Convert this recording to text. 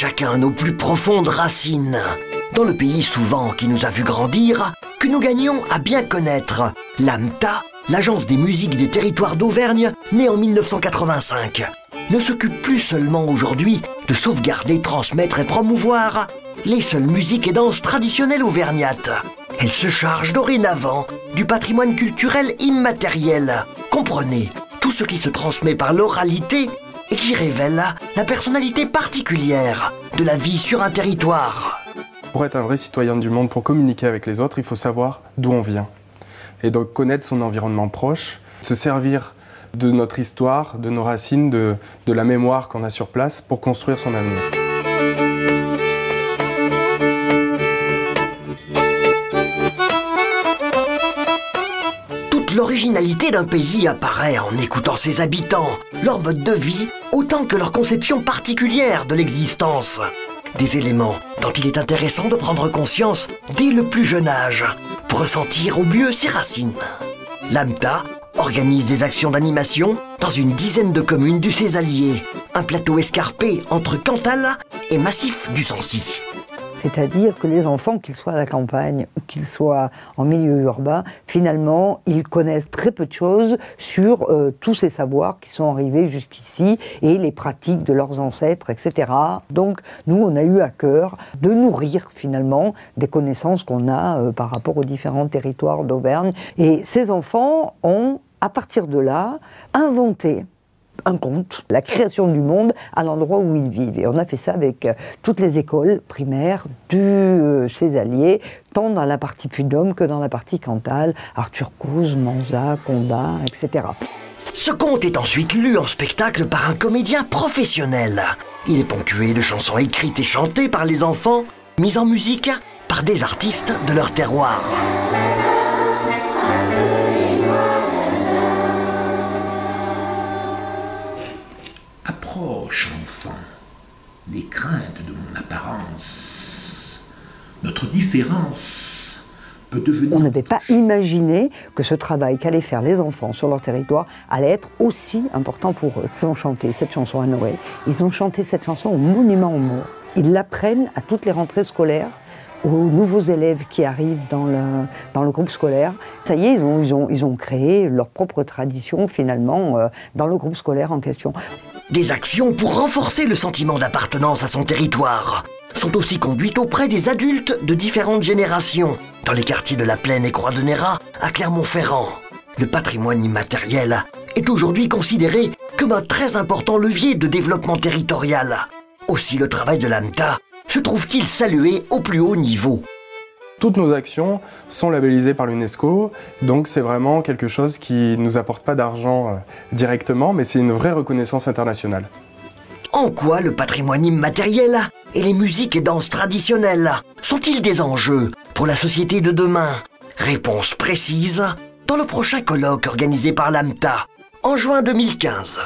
chacun nos plus profondes racines. Dans le pays souvent qui nous a vu grandir, que nous gagnons à bien connaître l'AMTA, l'Agence des musiques des territoires d'Auvergne, née en 1985, ne s'occupe plus seulement aujourd'hui de sauvegarder, transmettre et promouvoir les seules musiques et danses traditionnelles auvergnates. Elle se charge dorénavant du patrimoine culturel immatériel. Comprenez, tout ce qui se transmet par l'oralité et qui révèle la personnalité particulière de la vie sur un territoire. Pour être un vrai citoyen du monde, pour communiquer avec les autres, il faut savoir d'où on vient. Et donc connaître son environnement proche, se servir de notre histoire, de nos racines, de la mémoire qu'on a sur place pour construire son avenir. Toute l'originalité d'un pays apparaît en écoutant ses habitants, leur mode de vie, autant que leur conception particulière de l'existence. Des éléments dont il est intéressant de prendre conscience dès le plus jeune âge, pour ressentir au mieux ses racines. L'AMTA organise des actions d'animation dans une dizaine de communes du Césalier, un plateau escarpé entre Cantal et Massif du Sancy. C'est-à-dire que les enfants, qu'ils soient à la campagne ou qu'ils soient en milieu urbain, finalement, ils connaissent très peu de choses sur tous ces savoirs qui sont arrivés jusqu'ici et les pratiques de leurs ancêtres, etc. Donc, nous, on a eu à cœur de nourrir, finalement, des connaissances qu'on a par rapport aux différents territoires d'Auvergne. Et ces enfants ont, à partir de là, inventé un conte, la création du monde à l'endroit où ils vivent. Et on a fait ça avec toutes les écoles primaires du Césalier, tant dans la partie Pudôme que dans la partie Cantal, Arthur Cause, Manza, Condat, etc. Ce conte est ensuite lu en spectacle par un comédien professionnel. Il est ponctué de chansons écrites et chantées par les enfants, mises en musique par des artistes de leur terroir. Approche, enfant, des craintes de mon apparence. Notre différence peut devenir... On n'avait pas imaginé que ce travail qu'allaient faire les enfants sur leur territoire allait être aussi important pour eux. Ils ont chanté cette chanson à Noël, ils ont chanté cette chanson au Monument aux Morts. Ils l'apprennent à toutes les rentrées scolaires, aux nouveaux élèves qui arrivent dans le groupe scolaire. Ça y est, ils ont créé leur propre tradition, finalement, dans le groupe scolaire en question. Des actions pour renforcer le sentiment d'appartenance à son territoire sont aussi conduites auprès des adultes de différentes générations, dans les quartiers de la Plaine et Croix-de-Néra à Clermont-Ferrand. Le patrimoine immatériel est aujourd'hui considéré comme un très important levier de développement territorial. Aussi le travail de l'AMTA se trouve-t-il salué au plus haut niveau. Toutes nos actions sont labellisées par l'UNESCO, donc c'est vraiment quelque chose qui ne nous apporte pas d'argent directement, mais c'est une vraie reconnaissance internationale. En quoi le patrimoine immatériel et les musiques et danses traditionnelles sont-ils des enjeux pour la société de demain? Réponse précise dans le prochain colloque organisé par l'AMTA en juin 2015.